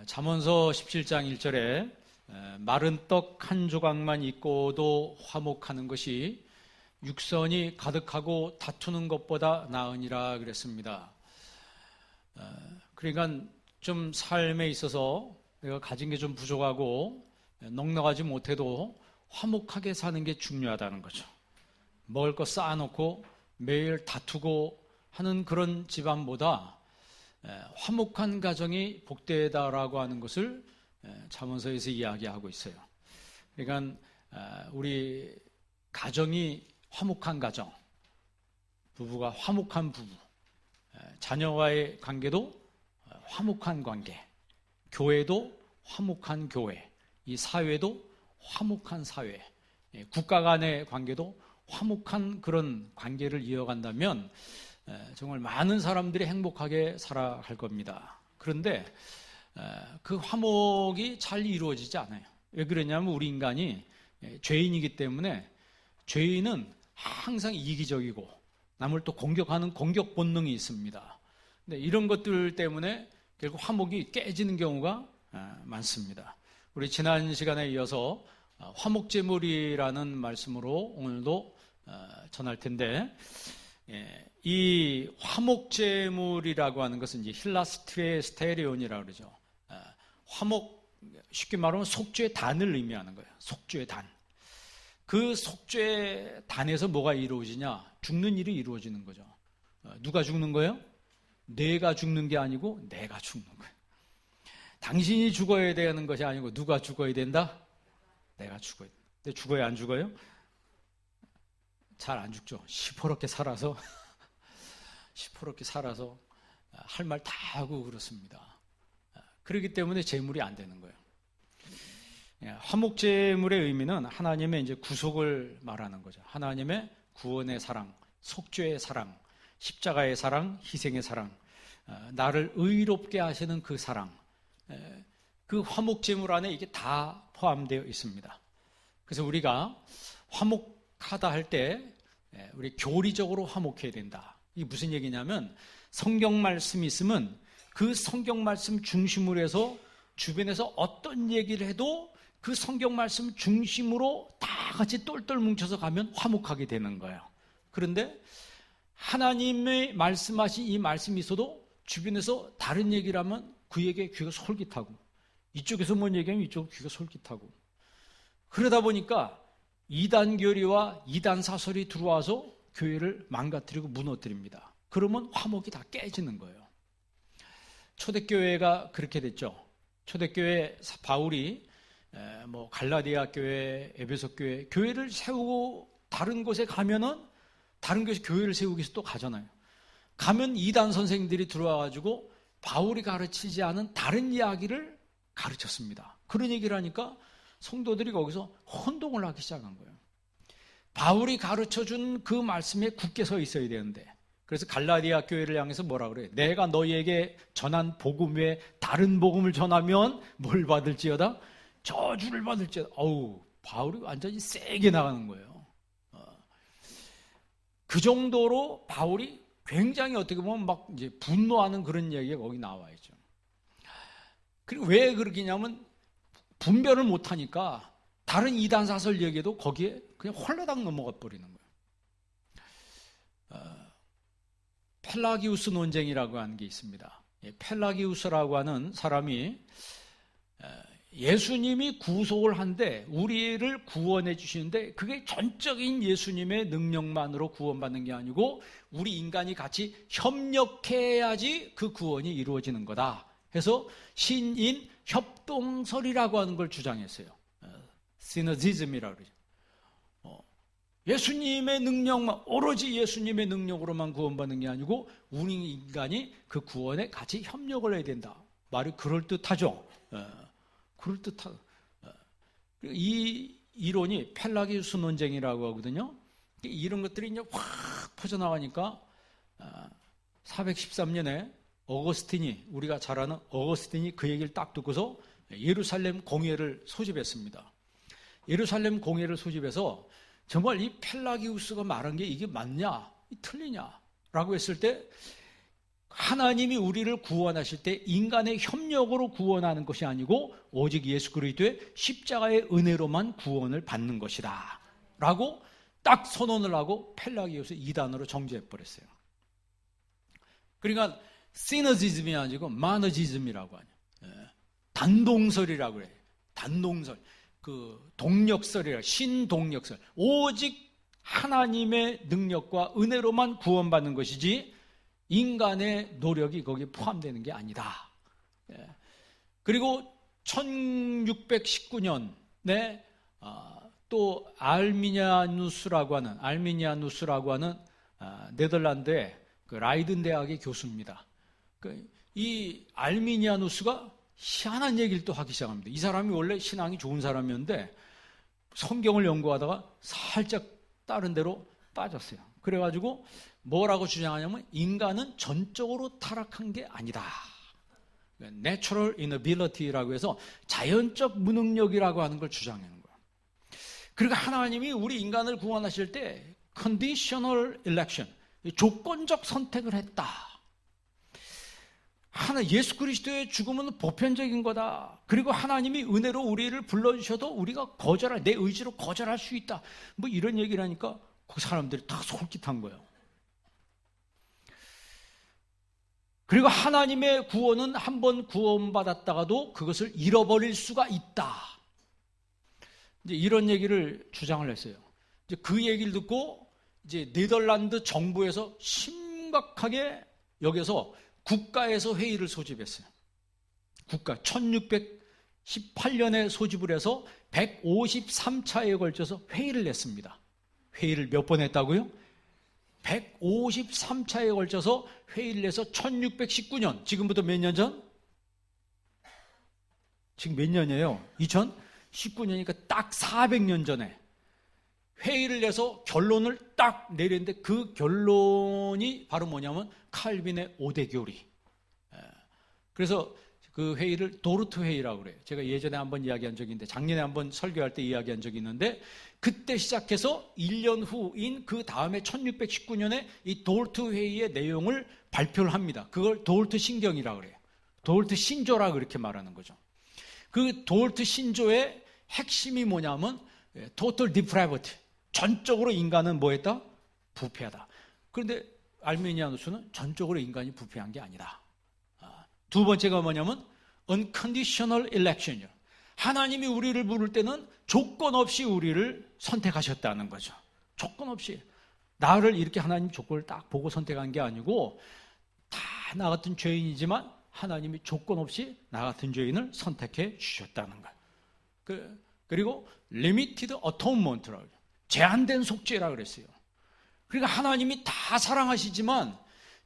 잠언서 17장 1절에 마른 떡 한 조각만 있고도 화목하는 것이 육선이 가득하고 다투는 것보다 나으니라 그랬습니다. 그러니까 좀 삶에 있어서 내가 가진 게 좀 부족하고 넉넉하지 못해도 화목하게 사는 게 중요하다는 거죠. 먹을 거 쌓아놓고 매일 다투고 하는 그런 집안보다 화목한 가정이 복되다라고 하는 것을 잠언서에서 이야기하고 있어요. 그러니까 우리 가정이 화목한 가정, 부부가 화목한 부부, 자녀와의 관계도 화목한 관계, 교회도 화목한 교회, 이 사회도 화목한 사회, 국가 간의 관계도 화목한 그런 관계를 이어간다면 정말 많은 사람들이 행복하게 살아갈 겁니다. 그런데 그 화목이 잘 이루어지지 않아요. 왜 그러냐면 우리 인간이 죄인이기 때문에 죄인은 항상 이기적이고 남을 또 공격하는 공격 본능이 있습니다. 근데 이런 것들 때문에 결국 화목이 깨지는 경우가 많습니다. 우리 지난 시간에 이어서 화목제물이라는 말씀으로 오늘도 전할 텐데, 이 화목제물이라고 하는 것은 이제 힐라스테레온이라고 그러죠. 화목, 쉽게 말하면 속죄의 단을 의미하는 거예요. 속죄의 단. 그 속죄의 단에서 뭐가 이루어지냐? 죽는 일이 이루어지는 거죠. 누가 죽는 거예요? 내가 죽는 게 아니고 내가 죽는 거예요. 당신이 죽어야 되는 것이 아니고 누가 죽어야 된다? 내가 죽어야 된다. 근데 죽어야 안 죽어요? 잘 안 죽죠. 시퍼렇게 살아서 할 말 다 하고 그렇습니다. 그렇기 때문에 제물이 안 되는 거예요. 화목제물의 의미는 하나님의 이제 구속을 말하는 거죠. 하나님의 구원의 사랑, 속죄의 사랑, 십자가의 사랑, 희생의 사랑, 나를 의롭게 하시는 그 사랑, 그 화목제물 안에 이게 다 포함되어 있습니다. 그래서 우리가 화목하다 할 때 우리 교리적으로 화목해야 된다. 이게 무슨 얘기냐면 성경 말씀이 있으면 그 성경 말씀 중심으로 해서 주변에서 어떤 얘기를 해도 그 성경 말씀 중심으로 다 같이 똘똘 뭉쳐서 가면 화목하게 되는 거예요. 그런데 하나님의 말씀하신 이 말씀이 있어도 주변에서 다른 얘기를 하면 그에게 귀가 솔깃하고 이쪽에서 뭔 얘기하면 이쪽 귀가 솔깃하고 그러다 보니까 이단 교리와 이단 사설이 들어와서 교회를 망가뜨리고 무너뜨립니다. 그러면 화목이 다 깨지는 거예요. 초대교회가 그렇게 됐죠. 초대교회 바울이 갈라디아 교회, 에베소 교회, 교회를 세우고 다른 곳에 가면은 다른 곳에 교회를 세우기 위해서 또 가잖아요. 가면 이단 선생들이 들어와가지고 바울이 가르치지 않은 다른 이야기를 가르쳤습니다. 그런 얘기를 하니까 성도들이 거기서 혼동을 하기 시작한 거예요. 바울이 가르쳐준 그 말씀에 굳게 서 있어야 되는데, 그래서 갈라디아 교회를 향해서 뭐라 그래요? 내가 너희에게 전한 복음 외에 다른 복음을 전하면 뭘 받을지어다? 저주를 받을지어다. 바울이 완전히 세게 나가는 거예요. 그 정도로 바울이 굉장히 어떻게 보면 막 이제 분노하는 그런 이야기가 거기 나와 있죠. 그리고 왜 그러냐면 분별을 못하니까 다른 이단 사설 얘기도 거기에 그냥 홀라당 넘어가 버리는 거예요. 펠라기우스 논쟁이라고 하는 게 있습니다. 펠라기우스라고 하는 사람이 예수님이 구속을 한데 우리를 구원해 주시는데 그게 전적인 예수님의 능력만으로 구원받는 게 아니고 우리 인간이 같이 협력해야지 그 구원이 이루어지는 거다 해서 신인 협동설이라고 하는 걸 주장했어요. 시너지즘이라고 그러죠. 예수님의 능력만, 오로지 예수님의 능력으로만 구원받는 게 아니고 우리 인간이 그 구원에 같이 협력을 해야 된다. 말이 그럴듯하죠. 그럴듯하다. 이 이론이 펠라기우스 논쟁이라고 하거든요. 이런 것들이 이제 확 퍼져나가니까 413년에 어거스틴이, 우리가 잘 아는 어거스틴이 그 얘기를 딱 듣고서 예루살렘 공회를 소집했습니다. 예루살렘 공회를 소집해서 정말 이 펠라기우스가 말한 게 이게 맞냐, 틀리냐 라고 했을 때 하나님이 우리를 구원하실 때 인간의 협력으로 구원하는 것이 아니고 오직 예수 그리스도의 십자가의 은혜로만 구원을 받는 것이다 라고 딱 선언을 하고 펠라기오스 이단으로 정죄해버렸어요. 그러니까 시너지즘이 아니고 마너지즘이라고 하냐. 단동설이라고 그래요. 단동설. 그 동력설이라 신동력설. 오직 하나님의 능력과 은혜로만 구원받는 것이지 인간의 노력이 거기에 포함되는 게 아니다. 그리고 1619년에 또 알미니아누스라고 하는 네덜란드의 그 라이든 대학의 교수입니다. 이 알미니아누스가 희한한 얘기를 또 하기 시작합니다. 이 사람이 원래 신앙이 좋은 사람이었는데 성경을 연구하다가 살짝 다른 데로 빠졌어요. 그래가지고 뭐라고 주장하냐면 인간은 전적으로 타락한 게 아니다. Natural inability라고 해서 자연적 무능력이라고 하는 걸 주장하는 거예요. 그리고 하나님이 우리 인간을 구원하실 때 conditional election, 조건적 선택을 했다. 예수 그리스도의 죽음은 보편적인 거다. 그리고 하나님이 은혜로 우리를 불러주셔도 우리가 내 의지로 거절할 수 있다. 뭐 이런 얘기를 하니까 그 사람들이 다 솔깃한 거예요. 그리고 하나님의 구원은 한번 구원받았다가도 그것을 잃어버릴 수가 있다. 이제 이런 얘기를 주장을 했어요. 이제 그 얘기를 듣고 이제 네덜란드 정부에서 심각하게 여기서 국가에서 회의를 소집했어요. 1618년에 소집을 해서 153차에 걸쳐서 회의를 냈습니다. 회의를 몇 번 했다고요? 153차에 걸쳐서 회의를 해서 1619년, 지금부터 몇 년 전? 지금 몇 년이에요? 2019년이니까 딱 400년 전에 회의를 해서 결론을 딱 내렸는데 그 결론이 바로 뭐냐면 칼빈의 5대 교리. 그래서 그 회의를 도르트 회의라고 그래요. 제가 예전에 한번 이야기한 적이 있는데 작년에 한번 설교할 때 이야기한 적이 있는데 그때 시작해서 1년 후인 그 다음에 1619년에 이 도르트 회의의 내용을 발표를 합니다. 그걸 도르트 신경이라고 그래요. 도르트 신조라고 그렇게 말하는 거죠. 그 도르트 신조의 핵심이 뭐냐면 total depravity. 전적으로 인간은 뭐했다? 부패하다. 그런데 알미니아누스는 전적으로 인간이 부패한 게 아니다. 두 번째가 뭐냐면 unconditional election이요. 하나님이 우리를 부를 때는 조건 없이 우리를 선택하셨다는 거죠. 조건 없이. 나를 이렇게 하나님 조건을 딱 보고 선택한 게 아니고 다 나 같은 죄인이지만 하나님이 조건 없이 나 같은 죄인을 선택해 주셨다는 거예요. 그리고 limited atonement라고 해요. 제한된 속죄라고 그랬어요. 그러니까 하나님이 다 사랑하시지만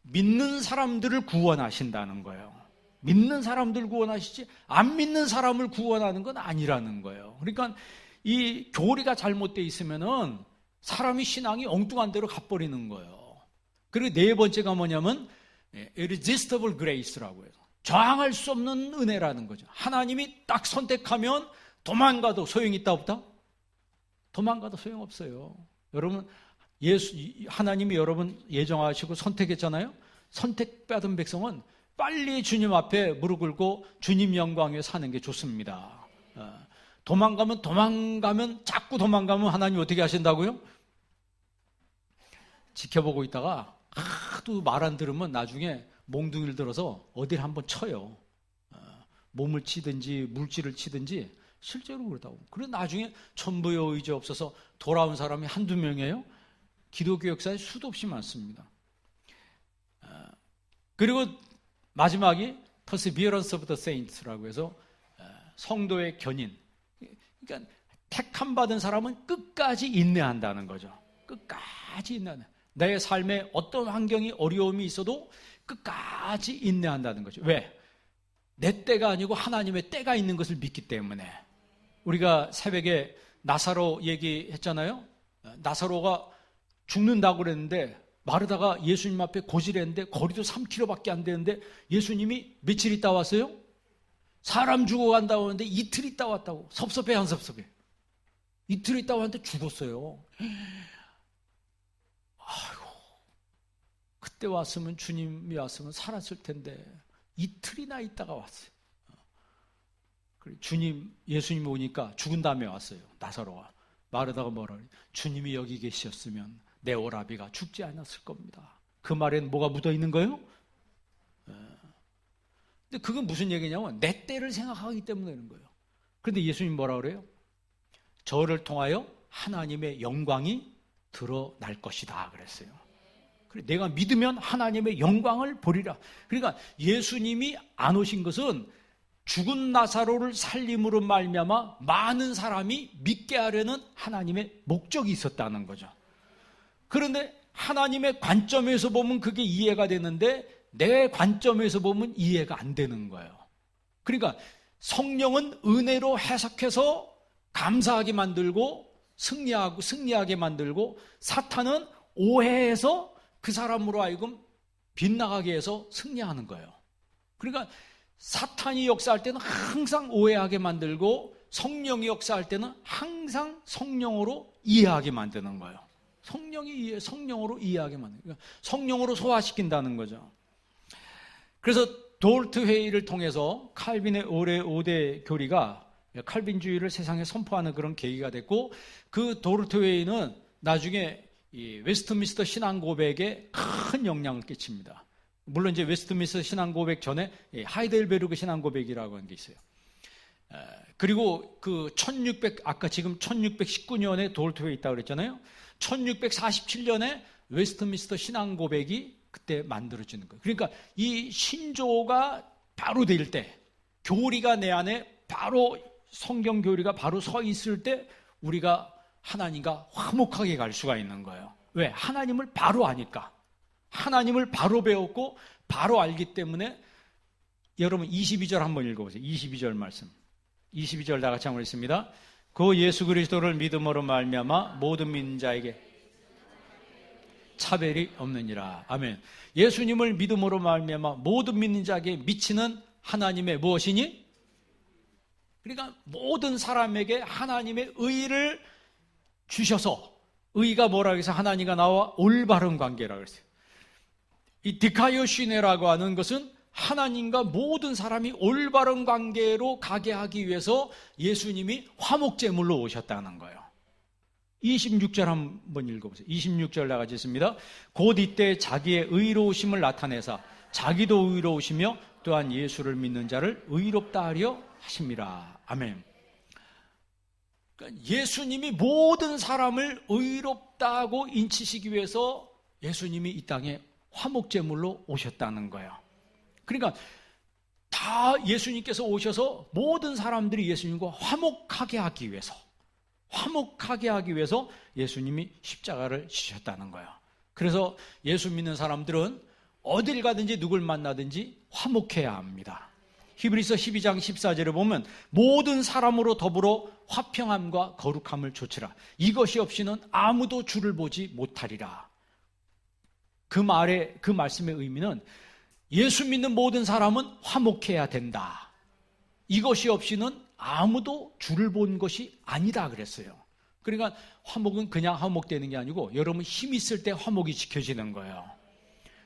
믿는 사람들을 구원하신다는 거예요. 믿는 사람들 구원하시지 안 믿는 사람을 구원하는 건 아니라는 거예요. 그러니까 이 교리가 잘못되어 있으면은 사람이 신앙이 엉뚱한 대로 가버리는 거예요. 그리고 네 번째가 뭐냐면 irresistible grace라고 해요. 저항할 수 없는 은혜라는 거죠. 하나님이 딱 선택하면 도망가도 소용이 있다 없다? 도망가도 소용없어요. 여러분 하나님이 여러분 예정하시고 선택했잖아요. 선택받은 백성은 빨리 주님 앞에 무릎 꿇고 주님 영광에 사는 게 좋습니다. 자꾸 도망가면 하나님 어떻게 하신다고요? 지켜보고 있다가 하도 말 안 들으면 나중에 몽둥이를 들어서 어디를 한번 쳐요. 몸을 치든지 물질을 치든지 실제로 그렇다고. 그래서 나중에 천부의 의지 없어서 돌아온 사람이 한두 명이에요. 기독교 역사에 수도 없이 많습니다. 그리고 마지막이 Perseverance of the Saints라고 해서 성도의 견인. 그러니까 택함 받은 사람은 끝까지 인내한다는 거죠. 끝까지 인내한다. 내 삶에 어떤 환경이 어려움이 있어도 끝까지 인내한다는 거죠. 왜? 내 때가 아니고 하나님의 때가 있는 것을 믿기 때문에. 우리가 새벽에 나사로 얘기했잖아요. 나사로가 죽는다고 그랬는데 마르다가 예수님 앞에 고지했는데 거리도 3km밖에 안 되는데 예수님이 며칠 있다 왔어요? 사람 죽어간다고 하는데 이틀 있다 왔다고. 섭섭해 안 섭섭해? 이틀 있다 왔는데 죽었어요. 아이고, 그때 왔으면, 주님이 왔으면 살았을 텐데 이틀이나 있다가 왔어요. 예수님이 오니까 죽은 다음에 왔어요. 나사로가. 마르다가 뭐라 그래? 주님이 여기 계셨으면 내 오라비가 죽지 않았을 겁니다. 그 말에는 뭐가 묻어 있는 거예요? 근데 그건 무슨 얘기냐면 내 때를 생각하기 때문에 그런 거예요. 그런데 예수님 뭐라 그래요? 저를 통하여 하나님의 영광이 드러날 것이다 그랬어요. 그래, 내가 믿으면 하나님의 영광을 보리라. 그러니까 예수님이 안 오신 것은 죽은 나사로를 살림으로 말미암아 많은 사람이 믿게 하려는 하나님의 목적이 있었다는 거죠. 그런데 하나님의 관점에서 보면 그게 이해가 되는데 내 관점에서 보면 이해가 안 되는 거예요. 그러니까 성령은 은혜로 해석해서 감사하게 만들고 승리하게 만들고, 사탄은 오해해서 그 사람으로 하여금 빗나가게 해서 승리하는 거예요. 그러니까 사탄이 역사할 때는 항상 오해하게 만들고, 성령이 역사할 때는 항상 성령으로 이해하게 만드는 거예요. 성령으로 이해하게 만드는 거예요. 성령으로 소화시킨다는 거죠. 그래서 도르트 회의를 통해서 칼빈의 올해 5대 교리가 칼빈주의를 세상에 선포하는 그런 계기가 됐고, 그 도르트 회의는 나중에 이 웨스트민스터 신앙 고백에 큰 영향을 끼칩니다. 물론 이제 웨스트민스터 신앙 고백 전에 하이델베르그 신앙 고백이라고 하는 게 있어요. 그리고 아까 지금 1619년에 도르트 회의 있다고 그랬잖아요. 1647년에 웨스트민스터 신앙 고백이 그때 만들어지는 거예요. 그러니까 이 신조가 바로 될 때, 교리가 내 안에 바로, 성경 교리가 바로 서 있을 때 우리가 하나님과 화목하게 갈 수가 있는 거예요. 왜? 하나님을 바로 아니까. 하나님을 바로 배웠고 바로 알기 때문에. 여러분 22절 한번 읽어보세요. 22절 말씀. 22절 다 같이 한번 읽습니다. 그 예수 그리스도를 믿음으로 말미암아 모든 믿는 자에게 차별이 없느니라. 아멘. 예수님을 믿음으로 말미암아 모든 믿는 자에게 미치는 하나님의 무엇이니? 그러니까 모든 사람에게 하나님의 의를 주셔서, 의가 뭐라고 해서 하나님과 나와 올바른 관계라고 했어요. 이 디카이오시네라고 하는 것은 하나님과 모든 사람이 올바른 관계로 가게 하기 위해서 예수님이 화목제물로 오셨다는 거예요. 26절 한번 읽어보세요. 26절 나가지 있습니다. 곧 이때 자기의 의로우심을 나타내사 자기도 의로우시며 또한 예수를 믿는 자를 의롭다 하려 하심이라. 아멘. 그러니까 예수님이 모든 사람을 의롭다고 인치시기 위해서 예수님이 이 땅에 화목제물로 오셨다는 거예요. 그러니까 다 예수님께서 오셔서 모든 사람들이 예수님과 화목하게 하기 위해서 예수님이 십자가를 지셨다는 거예요. 그래서 예수 믿는 사람들은 어딜 가든지 누굴 만나든지 화목해야 합니다. 히브리서 12장 14절에 보면 모든 사람으로 더불어 화평함과 거룩함을 좇으라. 이것이 없이는 아무도 주를 보지 못하리라. 그 말씀의 의미는 예수 믿는 모든 사람은 화목해야 된다. 이것이 없이는 아무도 주를 본 것이 아니다 그랬어요. 그러니까 화목은 그냥 화목되는 게 아니고 여러분 힘이 있을 때 화목이 지켜지는 거예요.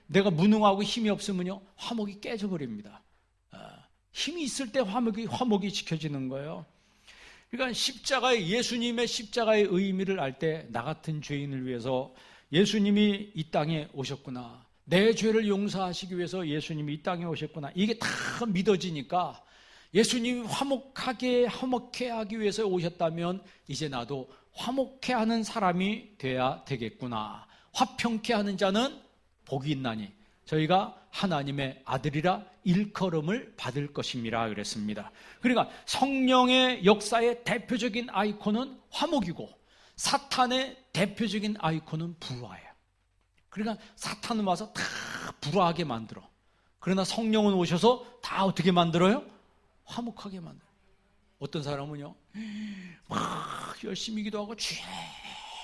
내가 무능하고 힘이 없으면요 화목이 깨져버립니다. 힘이 있을 때 화목이 지켜지는 거예요. 그러니까 예수님의 십자가의 의미를 알 때 나 같은 죄인을 위해서 예수님이 이 땅에 오셨구나, 내 죄를 용서하시기 위해서 예수님이 이 땅에 오셨구나, 이게 다 믿어지니까 예수님이 화목해 하기 위해서 오셨다면 이제 나도 화목해 하는 사람이 돼야 되겠구나. 화평케 하는 자는 복이 있나니 저희가 하나님의 아들이라 일컬음을 받을 것임이라 그랬습니다. 그러니까 성령의 역사의 대표적인 아이콘은 화목이고 사탄의 대표적인 아이콘은 불화예요. 그러니까 사탄은 와서 다 불화하게 만들어. 그러나 성령은 오셔서 다 어떻게 만들어요? 화목하게 만들어요. 어떤 사람은요 막 열심히 기도하고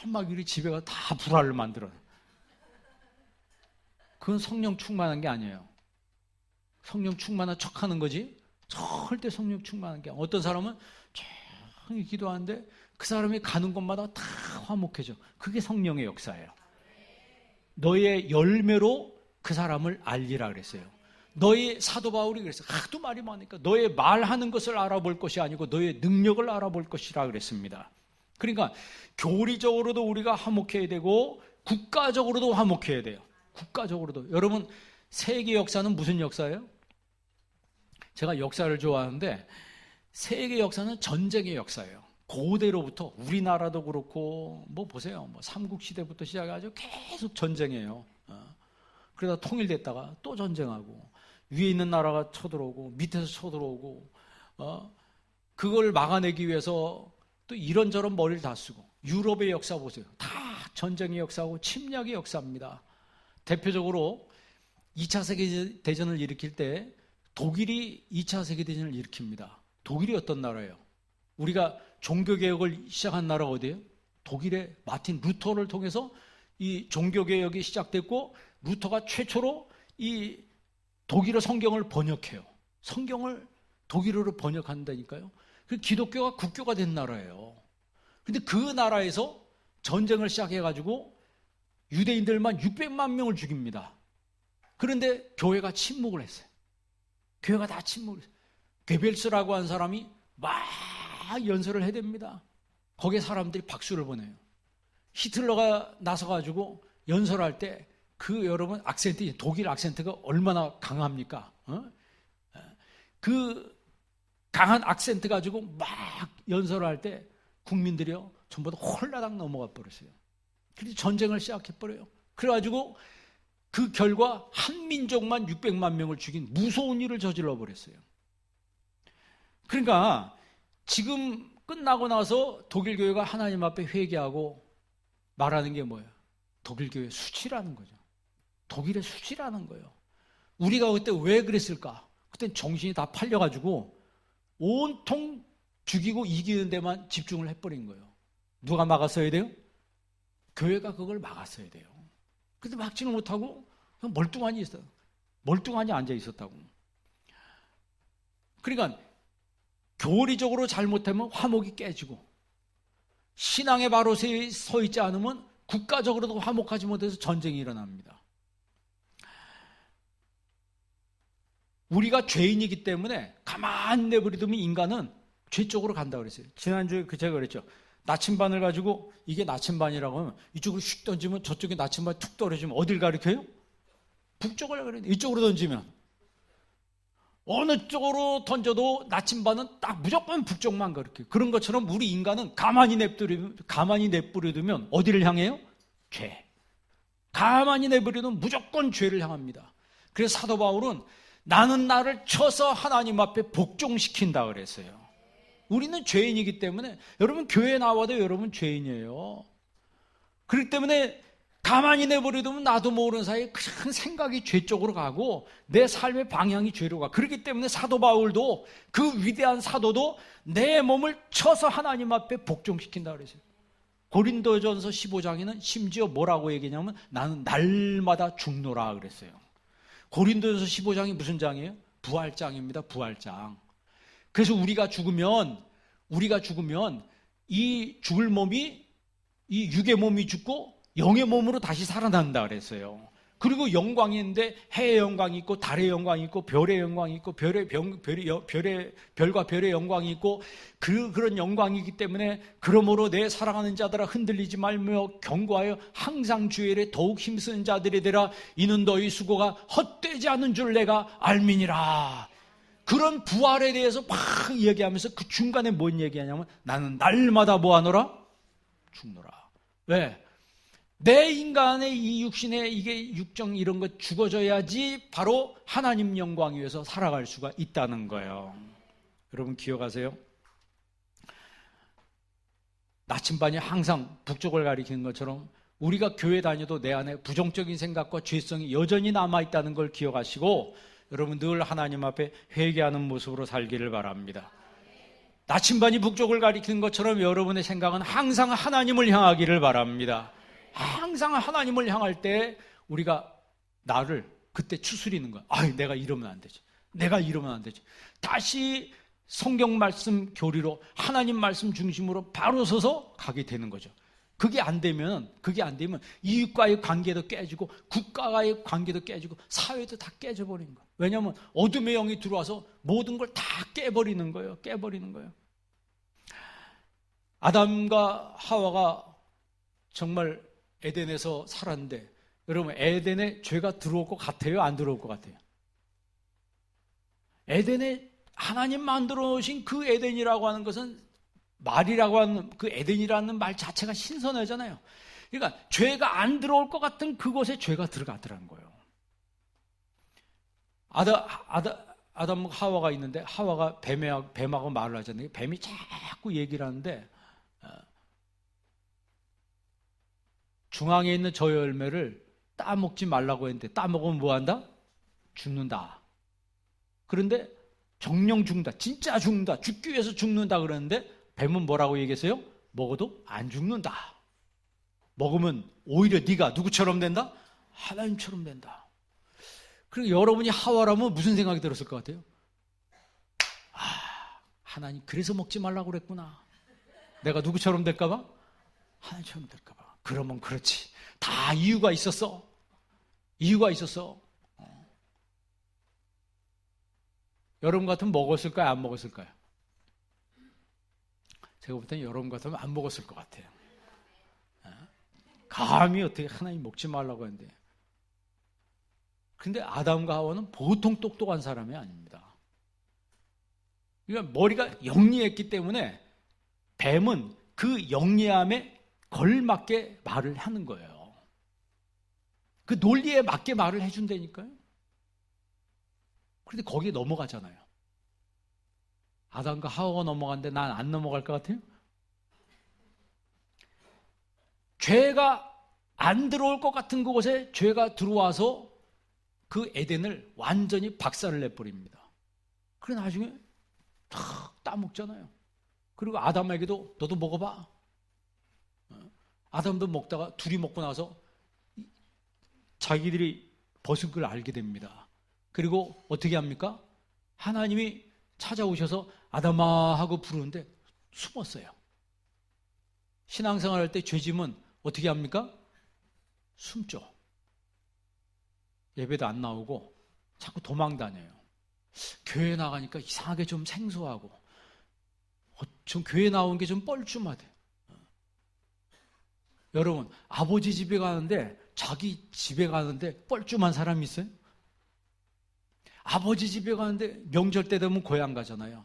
막 이리 집에 가서 다 불화를 만들어요. 그건 성령 충만한 게 아니에요. 성령 충만한 척하는 거지 절대 성령 충만한 게 아니에요. 어떤 사람은 조용히 기도하는데 그 사람이 가는 곳마다 다 화목해져. 그게 성령의 역사예요. 너의 열매로 그 사람을 알리라 그랬어요. 너의 사도 바울이 그랬어요. 하도 말이 많으니까 너의 말하는 것을 알아볼 것이 아니고 너의 능력을 알아볼 것이라 그랬습니다. 그러니까 교리적으로도 우리가 화목해야 되고 국가적으로도 화목해야 돼요. 국가적으로도. 여러분, 세계 역사는 무슨 역사예요? 제가 역사를 좋아하는데 세계 역사는 전쟁의 역사예요. 고대로부터 우리나라도 그렇고 뭐 보세요. 뭐 삼국시대부터 시작해가지고 계속 전쟁이에요. 그러다 통일됐다가 또 전쟁하고 위에 있는 나라가 쳐들어오고 밑에서 쳐들어오고 그걸 막아내기 위해서 또 이런저런 머리를 다 쓰고. 유럽의 역사 보세요. 다 전쟁의 역사하고 침략의 역사입니다. 대표적으로 2차 세계대전을 일으킬 때 독일이 2차 세계대전을 일으킵니다. 독일이 어떤 나라예요? 우리가 종교개혁을 시작한 나라가 어디예요? 독일의 마틴 루터를 통해서 이 종교개혁이 시작됐고 루터가 최초로 이 독일어 성경을 번역해요. 성경을 독일어로 번역한다니까요. 그 기독교가 국교가 된 나라예요. 근데 그 나라에서 전쟁을 시작해가지고 유대인들만 600만 명을 죽입니다. 그런데 교회가 침묵을 했어요. 교회가 다 침묵을 했어요. 괴벨스라고 한 사람이 막 연설을 해댑니다. 거기에 사람들이 박수를 보내요. 히틀러가 나서가지고 연설할 때 그 여러분 악센트, 독일 악센트가 얼마나 강합니까? 그 강한 악센트 가지고 막 연설할 때 국민들이요 전부 다 홀라당 넘어가 버렸어요. 그래서 전쟁을 시작해버려요. 그래가지고 그 결과 한 민족만 600만 명을 죽인 무서운 일을 저질러 버렸어요. 그러니까 지금 끝나고 나서 독일 교회가 하나님 앞에 회개하고 말하는 게 뭐예요? 독일 교회 수치라는 거죠. 독일의 수치라는 거예요. 우리가 그때 왜 그랬을까? 그때 정신이 다 팔려가지고 온통 죽이고 이기는 데만 집중을 해버린 거예요. 누가 막았어야 돼요? 교회가 그걸 막았어야 돼요. 근데 막지는 못하고 그냥 멀뚱하니 있어요. 멀뚱하니 앉아 있었다고. 그러니까 교리적으로 잘못하면 화목이 깨지고 신앙의 바로 서 있지 않으면 국가적으로도 화목하지 못해서 전쟁이 일어납니다. 우리가 죄인이기 때문에 가만히 내버려두면 인간은 죄 쪽으로 간다고 그랬어요. 지난주에 제가 그랬죠. 나침반을 가지고 이게 나침반이라고 하면 이쪽으로 슉 던지면 저쪽에 나침반이 툭 떨어지면 어딜 가리켜요? 북쪽을 가리켜요. 이쪽으로 던지면. 어느 쪽으로 던져도 나침반은 딱 무조건 북쪽만 가리켜요. 그런 것처럼 우리 인간은 가만히 내버려두면 어디를 향해요? 죄. 가만히 내버려두면 무조건 죄를 향합니다. 그래서 사도 바울은 나는 나를 쳐서 하나님 앞에 복종시킨다 그랬어요. 우리는 죄인이기 때문에 여러분 교회에 나와도 여러분 죄인이에요. 그렇기 때문에 가만히 내버려두면 나도 모르는 사이에 큰 생각이 죄 쪽으로 가고 내 삶의 방향이 죄로 가. 그렇기 때문에 사도 바울도 그 위대한 사도도 내 몸을 쳐서 하나님 앞에 복종시킨다 그랬어요. 고린도전서 15장에는 심지어 뭐라고 얘기냐면 나는 날마다 죽노라 그랬어요. 고린도전서 15장이 무슨 장이에요? 부활장입니다. 부활장. 그래서 우리가 죽으면 이 죽을 몸이 이 육의 몸이 죽고 영의 몸으로 다시 살아난다 그랬어요. 그리고 영광이 있는데 해의 영광이 있고 달의 영광이 있고 별의 영광이 있고 별과 별의 영광이 있고 그런 영광이기 때문에 그러므로 내 사랑하는 자들아 흔들리지 말며 경고하여 항상 주의 일에 더욱 힘쓰는 자들이 되라. 이는 너희 수고가 헛되지 않은 줄 내가 알미니라. 그런 부활에 대해서 막 얘기하면서 그 중간에 뭔 얘기하냐면 나는 날마다 뭐하노라? 죽노라. 왜? 내 인간의 이 육신의 이게 육정 이런 것 죽어져야지 바로 하나님 영광 위해서 살아갈 수가 있다는 거예요. 여러분 기억하세요? 나침반이 항상 북쪽을 가리키는 것처럼 우리가 교회 다녀도 내 안에 부정적인 생각과 죄성이 여전히 남아있다는 걸 기억하시고 여러분 늘 하나님 앞에 회개하는 모습으로 살기를 바랍니다. 나침반이 북쪽을 가리키는 것처럼 여러분의 생각은 항상 하나님을 향하기를 바랍니다. 항상 하나님을 향할 때 우리가 나를 그때 추스리는 거야. 내가 이러면 안 되지. 내가 이러면 안 되지. 다시 성경 말씀 교리로 하나님 말씀 중심으로 바로 서서 가게 되는 거죠. 그게 안 되면 이웃과의 관계도 깨지고 국가와의 관계도 깨지고 사회도 다 깨져버리는 거예요. 왜냐하면 어둠의 영이 들어와서 모든 걸 다 깨버리는 거예요. 아담과 하와가 정말 에덴에서 살았는데 여러분 에덴에 죄가 들어올 것 같아요? 안 들어올 것 같아요? 에덴에 하나님 만들어 놓으신 그 에덴이라고 하는 것은 말이라고 하는 그 에덴이라는 말 자체가 신선하잖아요. 그러니까 죄가 안 들어올 것 같은 그곳에 죄가 들어가더라는 거예요. 아담 하와가 있는데 하와가 뱀하고 말을 하잖아요. 뱀이 자꾸 얘기를 하는데 중앙에 있는 저 열매를 따먹지 말라고 했는데 따먹으면 뭐한다? 죽는다. 그런데 정령 죽는다. 진짜 죽는다. 죽기 위해서 죽는다 그러는데 뱀은 뭐라고 얘기했어요? 먹어도 안 죽는다. 먹으면 오히려 네가 누구처럼 된다? 하나님처럼 된다. 그리고 여러분이 하와라면 무슨 생각이 들었을 것 같아요? 하나님 그래서 먹지 말라고 그랬구나. 내가 누구처럼 될까 봐? 하나님처럼 될까 봐. 그러면 그렇지. 다 이유가 있었어. 여러분 같으면 먹었을까요? 안 먹었을까요? 제가 볼 때는 여러분 같으면 안 먹었을 것 같아요. 감히 어떻게 하나님 먹지 말라고 했는데. 근데 아담과 하와는 보통 똑똑한 사람이 아닙니다. 그러니까 머리가 영리했기 때문에 뱀은 그 영리함에 걸맞게 말을 하는 거예요. 그 논리에 맞게 말을 해준다니까요. 그런데 거기에 넘어가잖아요. 아담과 하와가 넘어갔는데 난 안 넘어갈 것 같아요? 죄가 안 들어올 것 같은 그곳에 죄가 들어와서 그 에덴을 완전히 박살을 내버립니다. 그래 나중에 탁 따먹잖아요. 그리고 아담에게도 너도 먹어봐. 아담도 먹다가 둘이 먹고 나서 자기들이 벗은 걸 알게 됩니다. 그리고 어떻게 합니까? 하나님이 찾아오셔서 아담아 하고 부르는데 숨었어요. 신앙생활 할 때 죄짐은 어떻게 합니까? 숨죠. 예배도 안 나오고 자꾸 도망 다녀요. 교회 나가니까 이상하게 좀 생소하고 좀 교회 나온 게 좀 뻘쭘하대. 여러분 아버지 집에 가는데 자기 집에 가는데 뻘쭘한 사람이 있어요? 아버지 집에 가는데 명절 때 되면 고향 가잖아요.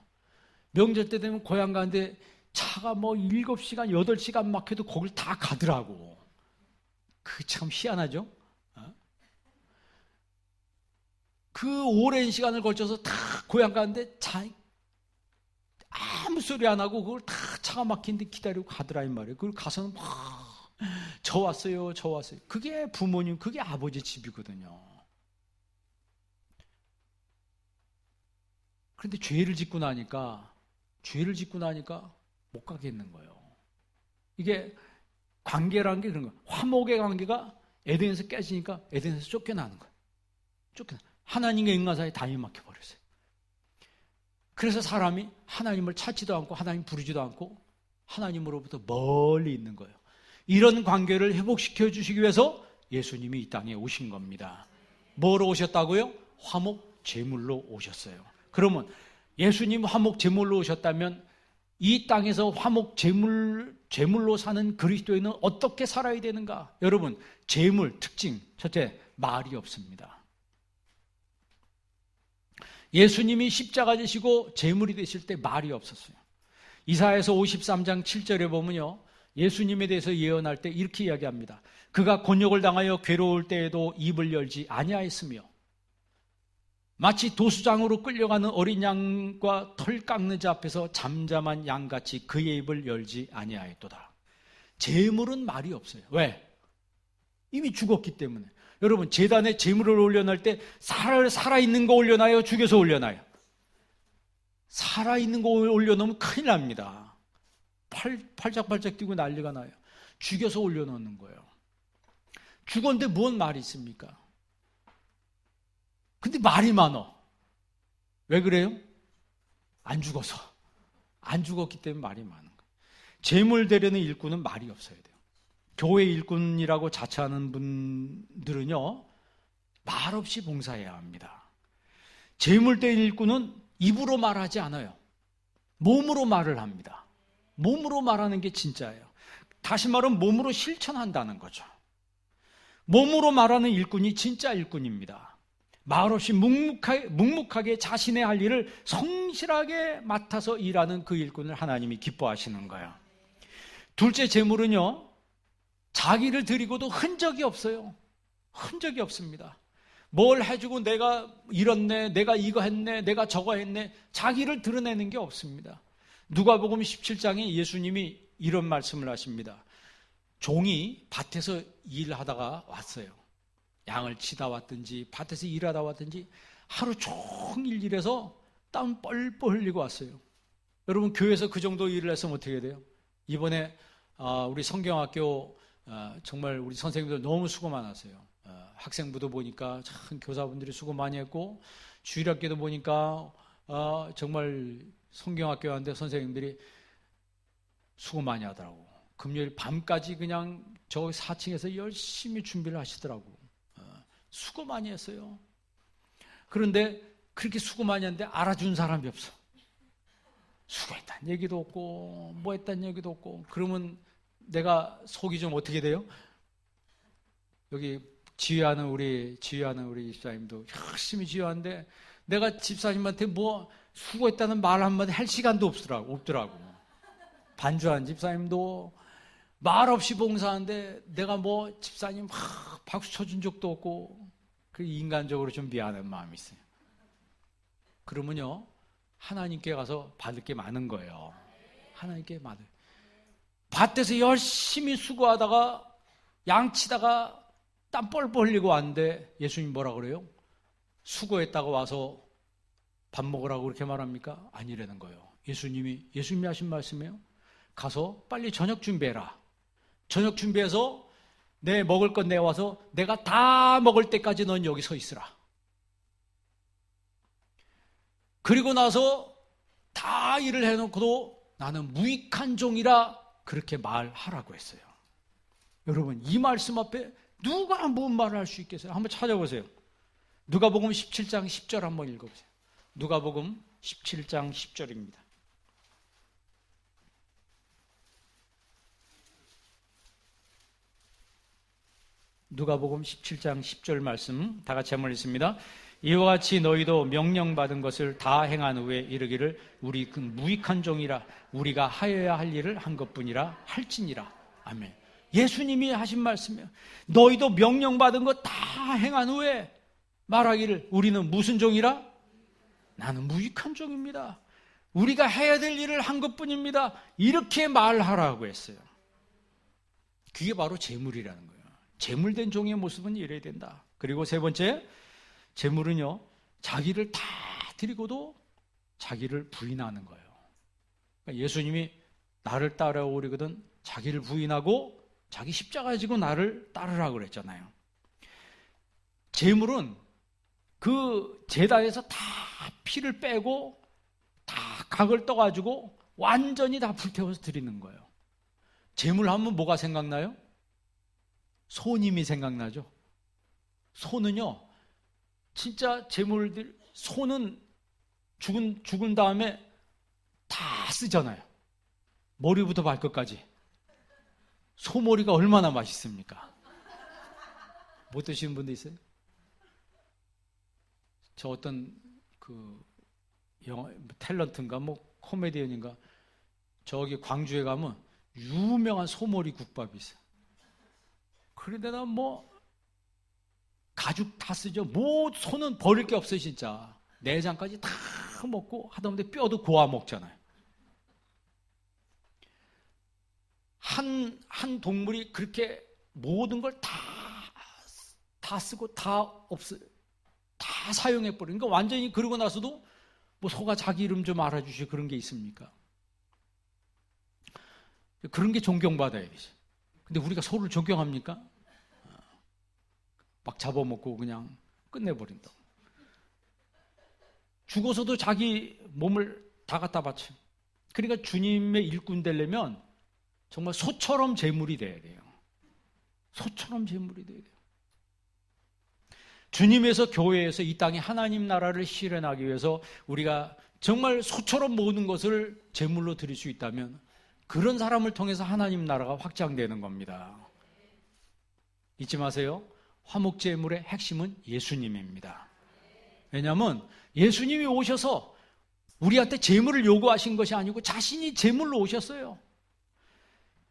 명절 때 되면 고향 가는데 차가 뭐 7시간, 8시간 막혀도 거길 다 가더라고. 그 참 희한하죠? 그 오랜 시간을 걸쳐서 다 고향 가는데 아무 소리 안 하고 그걸 다 차가 막힌데 기다리고 가더라 이 말이에요. 그걸 가서는 막 저 왔어요. 그게 부모님, 그게 아버지 집이거든요. 그런데 죄를 짓고 나니까 못 가겠는 거예요. 이게 관계라는 게 그런 거예요. 화목의 관계가 에덴에서 깨지니까 에덴에서 쫓겨나는 거예요. 하나님과 인간 사이에 담이 막혀버렸어요. 그래서 사람이 하나님을 찾지도 않고 하나님 부르지도 않고 하나님으로부터 멀리 있는 거예요. 이런 관계를 회복시켜 주시기 위해서 예수님이 이 땅에 오신 겁니다. 뭐로 오셨다고요? 화목 제물로 오셨어요. 그러면 예수님 화목 제물로 오셨다면 이 땅에서 화목 제물로 사는 그리스도인은 어떻게 살아야 되는가? 여러분, 제물 특징 첫째, 말이 없습니다. 예수님이 십자가 지시고 제물이 되실 때 말이 없었어요. 이사야서 53장 7절에 보면요, 예수님에 대해서 예언할 때 이렇게 이야기합니다. 그가 곤욕을 당하여 괴로울 때에도 입을 열지 아니하였으며 마치 도수장으로 끌려가는 어린 양과 털 깎는 자 앞에서 잠잠한 양같이 그의 입을 열지 아니하였도다. 제물은 말이 없어요. 왜? 이미 죽었기 때문에. 여러분, 제단에 제물을 올려놓을 때 살아있는 거 올려놔요? 죽여서 올려놔요? 살아있는 거 올려놓으면 큰일 납니다. 팔짝팔짝 뛰고 난리가 나요. 죽여서 올려놓는 거예요. 죽었는데 뭔 말이 있습니까? 근데 말이 많어. 왜 그래요? 안 죽었기 때문에 말이 많은 거예요. 제물 되려는 일꾼은 말이 없어야 돼요. 교회 일꾼이라고 자처하는 분들은요, 말없이 봉사해야 합니다. 재물된 일꾼은 입으로 말하지 않아요. 몸으로 말을 합니다. 몸으로 말하는 게 진짜예요. 다시 말하면 몸으로 실천한다는 거죠. 몸으로 말하는 일꾼이 진짜 일꾼입니다. 말없이 묵묵하게 자신의 할 일을 성실하게 맡아서 일하는 그 일꾼을 하나님이 기뻐하시는 거예요. 둘째 재물은요, 자기를 드리고도 흔적이 없어요. 흔적이 없습니다. 뭘 해주고 내가 이렇네, 내가 이거 했네, 내가 저거 했네, 자기를 드러내는 게 없습니다. 누가복음 17장에 예수님이 이런 말씀을 하십니다. 종이 밭에서 일하다가 왔어요. 양을 치다 왔든지 밭에서 일하다 왔든지 하루 종일 일해서 땀 뻘뻘 흘리고 왔어요. 여러분, 교회에서 그 정도 일을 했으면 어떻게 돼요? 이번에 우리 성경학교 정말 우리 선생님들 너무 수고 많았어요. 학생부도 보니까 참 교사분들이 수고 많이 했고, 주일학교도 보니까 정말 성경학교 하는데 선생님들이 수고 많이 하더라고. 금요일 밤까지 그냥 저 4층에서 열심히 준비를 하시더라고. 수고 많이 했어요. 그런데 그렇게 수고 많이 했는데 알아준 사람이 없어. 수고했다는 얘기도 없고 뭐 했다는 얘기도 없고. 그러면 내가 속이 좀 어떻게 돼요? 여기 지휘하는 우리 집사님도 열심히 지휘하는데 내가 집사님한테 뭐 수고했다는 말 한마디 할 시간도 없더라고. 반주한 집사님도 말 없이 봉사하는데 내가 뭐 집사님 막 박수 쳐준 적도 없고, 그 인간적으로 좀 미안한 마음이 있어요. 그러면요, 하나님께 가서 받을 게 많은 거예요. 하나님께 받을. 밭에서 열심히 수고하다가 양치다가 땀 뻘뻘 흘리고 왔는데 예수님 뭐라 그래요? 수고했다가 와서 밥 먹으라고 그렇게 말합니까? 아니라는 거예요. 예수님이 하신 말씀이에요. 가서 빨리 저녁 준비해라. 저녁 준비해서 내 먹을 것 내와서 내가 다 먹을 때까지 넌 여기 서 있으라. 그리고 나서 다 일을 해놓고도 나는 무익한 종이라 그렇게 말하라고 했어요. 여러분, 이 말씀 앞에 누가 뭔 말을 할 수 있겠어요? 한번 찾아보세요. 누가복음 17장 10절 한번 읽어보세요. 누가복음 17장 10절입니다. 누가복음 17장 10절 말씀 다 같이 한번 읽습니다. 이와 같이 너희도 명령받은 것을 다 행한 후에 이르기를 우리 그 무익한 종이라 우리가 하여야 할 일을 한 것뿐이라 할지니라. 아멘. 예수님이 하신 말씀이에요. 너희도 명령받은 것 다 행한 후에 말하기를 우리는 무슨 종이라? 나는 무익한 종입니다. 우리가 해야 될 일을 한 것뿐입니다. 이렇게 말하라고 했어요. 그게 바로 재물이라는 거예요. 재물된 종의 모습은 이래야 된다. 그리고 세 번째, 재물은요, 자기를 다 드리고도 자기를 부인하는 거예요. 그러니까 예수님이 나를 따라오려거든 자기를 부인하고 자기 십자가 지고 나를 따르라고 그랬잖아요. 재물은 그 제단에서 다 피를 빼고 다 각을 떠가지고 완전히 다 불태워서 드리는 거예요. 재물 하면 뭐가 생각나요? 소님이 생각나죠. 소는요, 진짜 재물들, 소는 죽은 다음에 다 쓰잖아요. 머리부터 발끝까지. 소머리가 얼마나 맛있습니까? 못 드시는 분도 있어요? 저 어떤 그 영화 탤런트인가 뭐 코미디언인가 저기 광주에 가면 유명한 소머리 국밥이 있어요. 그런데나 뭐 가죽 다 쓰죠. 뭐 소는 버릴 게 없어요. 진짜 내장까지 다 먹고 하다못해 뼈도 고아 먹잖아요. 한 동물이 그렇게 모든 걸 다 쓰고 다 사용해버리는, 그러니까 완전히 그러고 나서도 뭐 소가 자기 이름 좀 알아주시고 그런 게 있습니까? 그런 게 존경받아야 되지. 근데 우리가 소를 존경합니까? 막 잡아먹고 그냥 끝내버린다. 죽어서도 자기 몸을 다 갖다 바쳐. 그러니까 주님의 일꾼 되려면 정말 소처럼 재물이 돼야 돼요. 소처럼 제물이 돼야 돼요. 주님에서 교회에서 이 땅에 하나님 나라를 실현하기 위해서 우리가 정말 소처럼 모든 것을 제물로 드릴 수 있다면 그런 사람을 통해서 하나님 나라가 확장되는 겁니다. 잊지 마세요. 화목제물의 핵심은 예수님입니다. 왜냐하면 예수님이 오셔서 우리한테 제물을 요구하신 것이 아니고 자신이 제물로 오셨어요.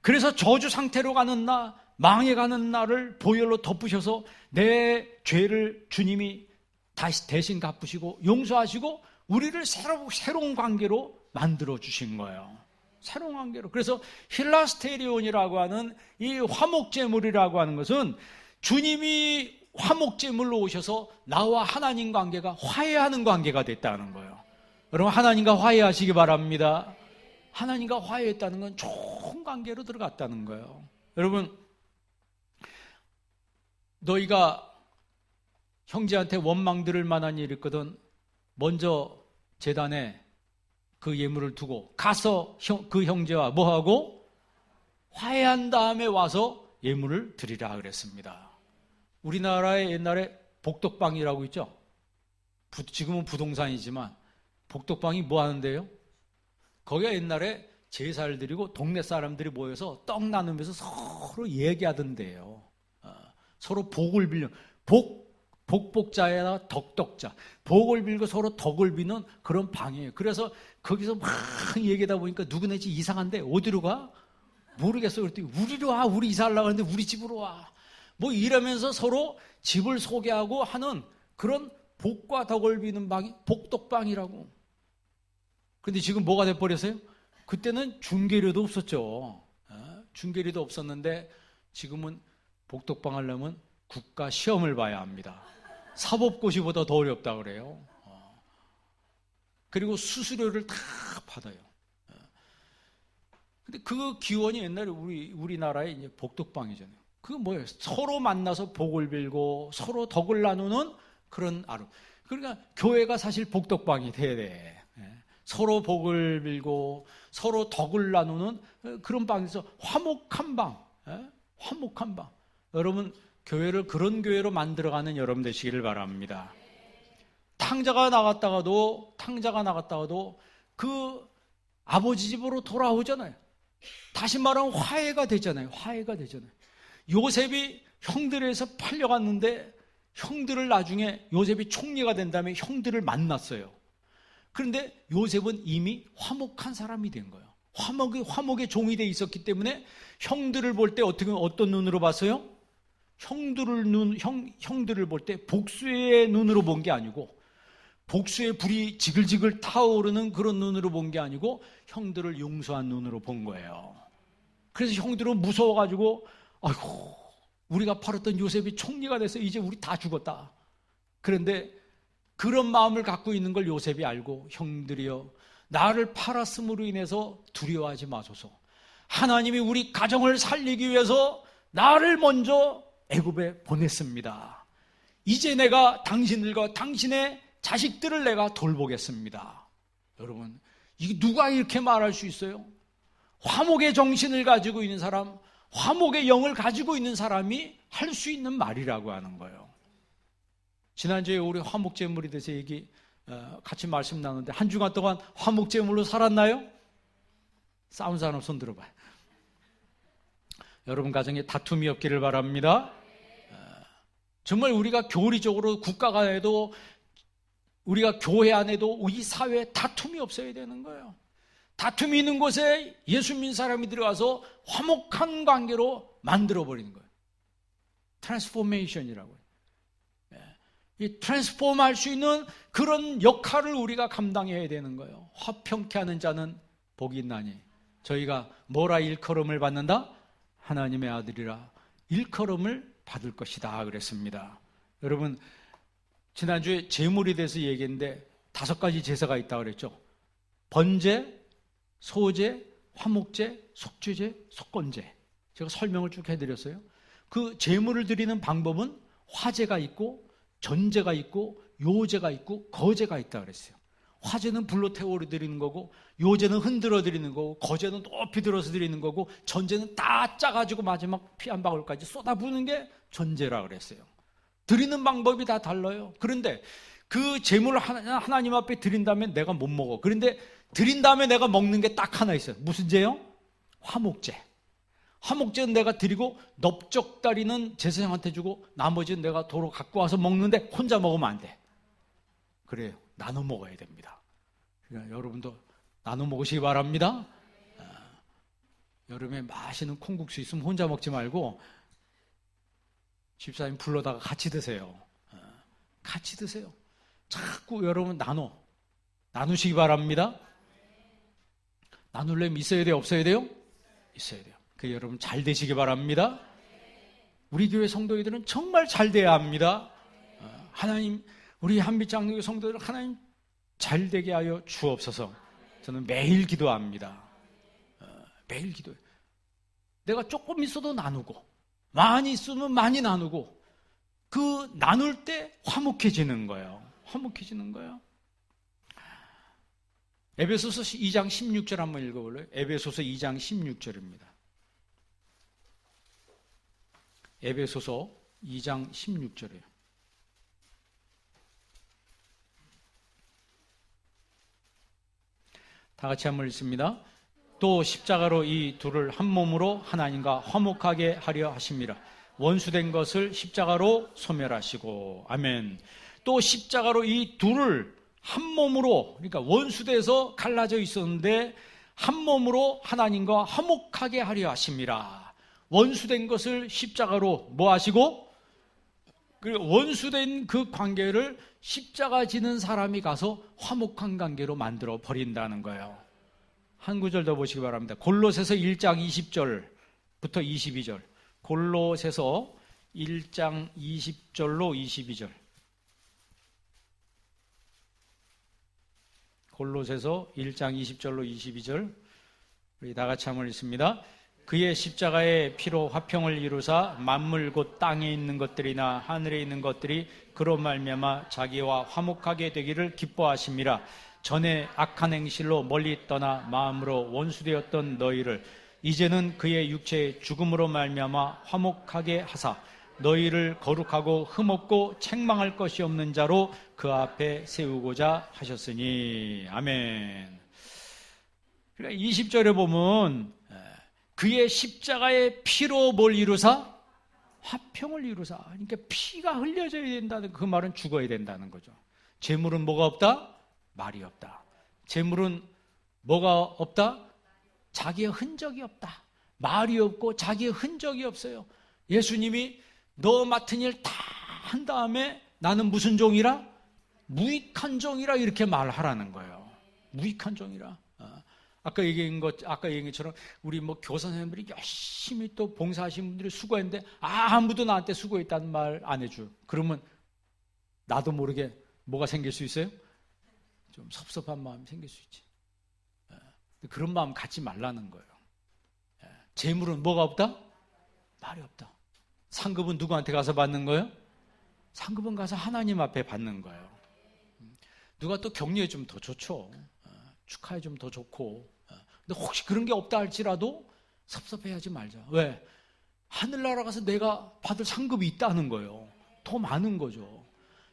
그래서 저주 상태로 가는 나, 망해가는 나를 보혈로 덮으셔서 내 죄를 주님이 다시 대신 갚으시고 용서하시고 우리를 새로운 관계로 만들어 주신 거예요. 새로운 관계로. 그래서 힐라스테리온이라고 하는 이 화목제물이라고 하는 것은 주님이 화목제물로 오셔서 나와 하나님 관계가 화해하는 관계가 됐다는 거예요. 여러분, 하나님과 화해하시기 바랍니다. 하나님과 화해했다는 건 좋은 관계로 들어갔다는 거예요. 여러분, 너희가 형제한테 원망 들을 만한 일이 있거든 먼저 제단에 그 예물을 두고 가서 그 형제와 뭐하고 화해한 다음에 와서 예물을 드리라 그랬습니다. 우리나라에 옛날에 복덕방이라고 있죠. 지금은 부동산이지만 복덕방이 뭐 하는데요? 거기가 옛날에 제사를 드리고 동네 사람들이 모여서 떡 나누면서 서로 얘기하던데요. 서로 복을 빌려 복복자에다가 덕덕자 복을 빌고 서로 덕을 비는 그런 방이에요. 그래서 거기서 막 얘기하다 보니까 누구네 집 이상한데 어디로 가? 모르겠어요. 그랬더니 우리로 와. 우리 이사하려고 하는데 우리 집으로 와. 뭐 이러면서 서로 집을 소개하고 하는 그런 복과 덕을 비는 방이 복덕방이라고. 근데 지금 뭐가 돼버렸어요? 그때는 중계료도 없었죠. 중계료도 없었는데 지금은 복덕방 하려면 국가 시험을 봐야 합니다. 사법고시보다 더 어렵다 그래요. 그리고 수수료를 다 받아요. 근데 그 기원이 옛날에 우리나라의 이제 복덕방이잖아요. 그게 뭐예요? 서로 만나서 복을 빌고 서로 덕을 나누는 그런 아름. 그러니까 교회가 사실 복덕방이 돼야 돼. 서로 복을 빌고 서로 덕을 나누는 그런 방에서 화목한 방. 화목한 방. 여러분, 교회를 그런 교회로 만들어가는 여러분 되시기를 바랍니다. 탕자가 나갔다가도 그 아버지 집으로 돌아오잖아요. 다시 말하면 화해가 되잖아요. 요셉이 형들에서 팔려갔는데 형들을 나중에 요셉이 총리가 된 다음에 형들을 만났어요. 그런데 요셉은 이미 화목한 사람이 된 거예요. 화목의 종이 돼 있었기 때문에 형들을 볼 때 어떤 눈으로 봤어요? 형들을 볼 때 복수의 눈으로 본 게 아니고 복수의 불이 지글지글 타오르는 그런 눈으로 본 게 아니고 형들을 용서한 눈으로 본 거예요. 그래서 형들은 무서워가지고 아이고 우리가 팔았던 요셉이 총리가 돼서 이제 우리 다 죽었다. 그런데 그런 마음을 갖고 있는 걸 요셉이 알고 형들이여 나를 팔았음으로 인해서 두려워하지 마소서. 하나님이 우리 가정을 살리기 위해서 나를 먼저 애굽에 보냈습니다. 이제 내가 당신들과 당신의 자식들을 내가 돌보겠습니다. 여러분, 이게 누가 이렇게 말할 수 있어요? 화목의 정신을 가지고 있는 사람, 화목의 영을 가지고 있는 사람이 할 수 있는 말이라고 하는 거예요. 지난주에 우리 화목제물에 대해서 같이 말씀 나눴는데 한 주간 동안 화목제물로 살았나요? 싸운 사람 손 들어봐요. 여러분 가정에 다툼이 없기를 바랍니다. 정말 우리가 교리적으로 국가가 해도 우리가 교회 안에도 이 사회에 다툼이 없어야 되는 거예요. 다툼이 있는 곳에 예수 믿는 사람이 들어가서 화목한 관계로 만들어버리는 거예요. 트랜스포메이션이라고 해요. 이 트랜스포머 할 수 있는 그런 역할을 우리가 감당해야 되는 거예요. 화평케 하는 자는 복이 있나니 저희가 뭐라 일컬음을 받는다? 하나님의 아들이라 일컬음을 받을 것이다 그랬습니다. 여러분, 지난주에 제물에 대해서 얘기했는데 5가지 제사가 있다고 그랬죠. 번제, 소제, 화목제, 속죄제, 속건제. 제가 설명을 쭉 해드렸어요. 그 제물을 드리는 방법은 화제가 있고 전제가 있고 요제가 있고 거제가 있다고 그랬어요. 화제는 불로 태워 드리는 거고, 요제는 흔들어 드리는 거고, 거제는 높이 들어서 드리는 거고, 전제는 다 짜가지고 마지막 피 한 방울까지 쏟아부는 게 전제라 그랬어요. 드리는 방법이 다 달라요. 그런데 그 제물을 하나님 앞에 드린 다음에 내가 못 먹어. 그런데 드린 다음에 내가 먹는 게 딱 하나 있어요. 무슨 제요? 화목제. 화목제는 내가 드리고 넓적다리는 제사장한테 주고 나머지는 내가 도로 갖고 와서 먹는데 혼자 먹으면 안 돼. 그래요. 나눠 먹어야 됩니다. 그러니까 여러분도 나눠 먹으시기 바랍니다. 여름에 맛있는 콩국수 있으면 혼자 먹지 말고 집사님 불러다가 같이 드세요. 같이 드세요. 자꾸 여러분 나누시기 바랍니다. 나눌려면 있어야 돼요? 없어야 돼요? 있어야 돼요. 그 여러분 잘 되시기 바랍니다. 우리 교회 성도들은 정말 잘 돼야 합니다. 하나님, 우리 한빛장로교 성도들 하나님 잘 되게 하여 주옵소서. 저는 매일 기도합니다. 매일 기도해요. 내가 조금 있어도 나누고 많이 있으면 많이 나누고 그 나눌 때 화목해지는 거예요. 화목해지는 거예요. 에베소서 2장 16절 한번 읽어볼래요? 에베소서 2장 16절입니다. 에베소서 2장 16절이에요. 다 같이 한번 읽습니다. 또 십자가로 이 둘을 한 몸으로 하나님과 화목하게 하려 하심이라. 원수된 것을 십자가로 소멸하시고. 아멘. 또 십자가로 이 둘을 한 몸으로, 그러니까 원수돼서 갈라져 있었는데 한 몸으로 하나님과 화목하게 하려 하심이라. 원수된 것을 십자가로 뭐 하시고, 그리고 원수된 그 관계를 십자가 지는 사람이 가서 화목한 관계로 만들어 버린다는 거예요. 한 구절 더 보시기 바랍니다. 골로새서 1장 20절부터 22절. 골로새서 1장 20절로 22절. 골로새서 1장 20절로 22절. 우리 다 같이 한번 읽습니다. 그의 십자가의 피로 화평을 이루사 만물 곧 땅에 있는 것들이나 하늘에 있는 것들이 그로 말미암아 자기와 화목하게 되기를 기뻐하심이라. 전에 악한 행실로 멀리 떠나 마음으로 원수되었던 너희를 이제는 그의 육체의 죽음으로 말미암아 화목하게 하사 너희를 거룩하고 흠없고 책망할 것이 없는 자로 그 앞에 세우고자 하셨으니. 아멘. 그러니까 20절에 보면 그의 십자가의 피로 뭘 이루사? 화평을 이루사. 그러니까 피가 흘려져야 된다는, 그 말은 죽어야 된다는 거죠. 재물은 뭐가 없다? 말이 없다. 재물은 뭐가 없다? 자기의 흔적이 없다. 말이 없고 자기의 흔적이 없어요. 예수님이 너 맡은 일 다 한 다음에 나는 무슨 종이라? 무익한 종이라 이렇게 말하라는 거예요. 무익한 종이라. 아까 얘기한 것처럼 우리 뭐 교사 선생님들이 열심히 또 봉사하신 분들이 수고했는데 아무도 나한테 수고했다는 말 안 해줘. 그러면 나도 모르게 뭐가 생길 수 있어요? 좀 섭섭한 마음이 생길 수 있지. 그런 마음 갖지 말라는 거예요. 재물은 뭐가 없다? 말이 없다. 상급은 누구한테 가서 받는 거예요? 상급은 가서 하나님 앞에 받는 거예요. 누가 또 격려해 주면 더 좋죠. 축하해 주면 더 좋고. 근데 혹시 그런 게 없다 할지라도 섭섭해하지 말자. 왜? 하늘나라 가서 내가 받을 상급이 있다는 거예요. 더 많은 거죠.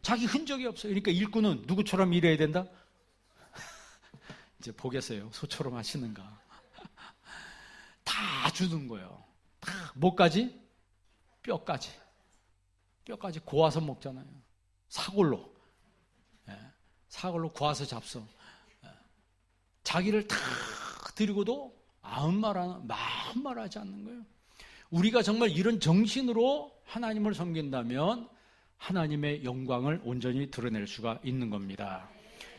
자기 흔적이 없어요. 그러니까 일꾼은 누구처럼 일해야 된다? 이제 보겠어요. 소처럼 하시는가. 다 주는 거예요. 다. 뭐까지? 뼈까지. 뼈까지 고아서 먹잖아요. 사골로. 사골로 고아서 잡숴. 자기를 다 드리고도 아무 말 하지 않는 거예요. 우리가 정말 이런 정신으로 하나님을 섬긴다면 하나님의 영광을 온전히 드러낼 수가 있는 겁니다.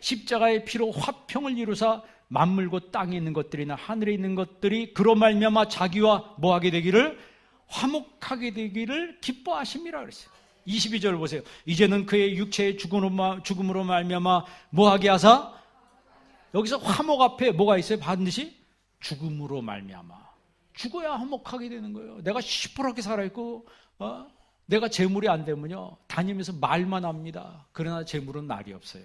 십자가의 피로 화평을 이루사 만물 곧 땅에 있는 것들이나 하늘에 있는 것들이 그로 말미암아 자기와 뭐하게 되기를? 화목하게 되기를 기뻐하심이라 그랬어요. 22절 보세요. 이제는 그의 육체의 죽음으로 말미암아 뭐하게 하사? 여기서 화목 앞에 뭐가 있어요? 반드시 죽음으로 말미암아. 죽어야 화목하게 되는 거예요. 내가 시퍼렇게 살아있고 내가 재물이 안 되면요 다니면서 말만 합니다. 그러나 재물은 날이 없어요.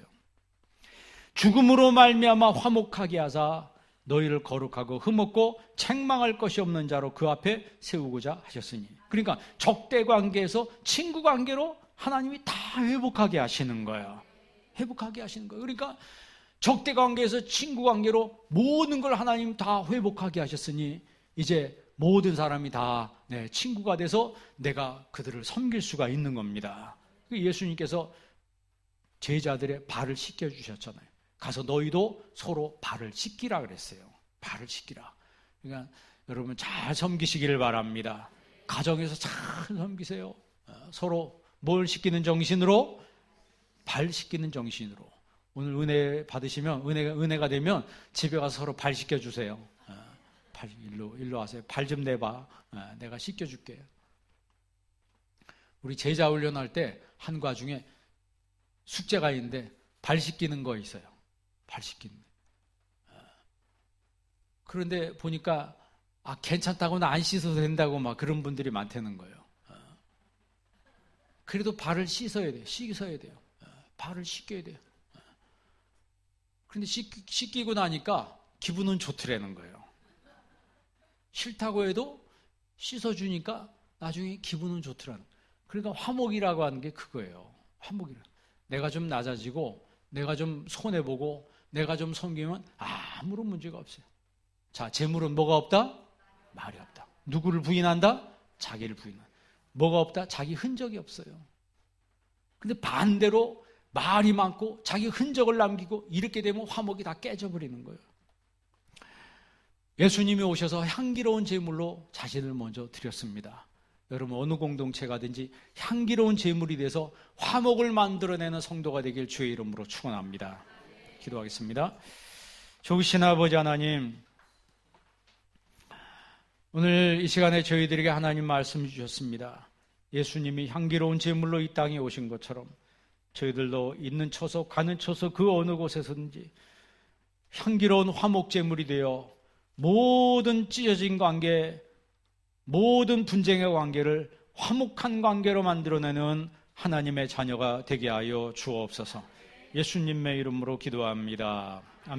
죽음으로 말미암아 화목하게 하사 너희를 거룩하고 흠없고 책망할 것이 없는 자로 그 앞에 세우고자 하셨으니. 그러니까 적대 관계에서 친구 관계로 하나님이 다 회복하게 하시는 거예요. 회복하게 하시는 거예요. 그러니까 적대 관계에서 친구 관계로 모든 걸 하나님 다 회복하게 하셨으니 이제 모든 사람이 다 친구가 돼서 내가 그들을 섬길 수가 있는 겁니다. 예수님께서 제자들의 발을 씻겨주셨잖아요. 가서 너희도 서로 발을 씻기라 그랬어요. 발을 씻기라. 그러니까 여러분 잘 섬기시기를 바랍니다. 가정에서 잘 섬기세요. 서로 뭘 씻기는 정신으로? 발 씻기는 정신으로. 오늘 은혜 받으시면 은혜가 되면 집에 가서 서로 발 씻겨주세요. 발 일로 와세요. 발 좀 내봐. 내가 씻겨줄게. 우리 제자 훈련할 때 한과 중에 숙제가 있는데 발 씻기는 거 있어요. 발 씻기는. 그런데 보니까 괜찮다고 나 안 씻어도 된다고 막 그런 분들이 많다는 거예요. 그래도 발을 씻어야 돼요. 씻어야 돼요. 발을 씻겨야 돼요. 그런데 씻기고 나니까 기분은 좋더라는 거예요. 싫다고 해도 씻어주니까 나중에 기분은 좋더라는 거예요. 그러니까 화목이라고 하는 게 그거예요. 화목이라. 내가 좀 낮아지고 내가 좀 손해보고 내가 좀 섬기면 아무런 문제가 없어요. 자, 재물은 뭐가 없다? 말이 없다. 누구를 부인한다? 자기를 부인한다. 뭐가 없다? 자기 흔적이 없어요. 근데 반대로 말이 많고 자기 흔적을 남기고 이렇게 되면 화목이 다 깨져버리는 거예요. 예수님이 오셔서 향기로운 제물로 자신을 먼저 드렸습니다. 여러분 어느 공동체가든지 향기로운 제물이 돼서 화목을 만들어내는 성도가 되길 주의 이름으로 축원합니다. 기도하겠습니다. 좋으신 아버지 하나님, 오늘 이 시간에 저희들에게 하나님 말씀 주셨습니다. 예수님이 향기로운 제물로 이 땅에 오신 것처럼 저희들도 있는 처소 가는 처소 그 어느 곳에서든지 향기로운 화목 제물이 되어 모든 찢어진 관계, 모든 분쟁의 관계를 화목한 관계로 만들어내는 하나님의 자녀가 되게 하여 주옵소서. 예수님의 이름으로 기도합니다. 아멘.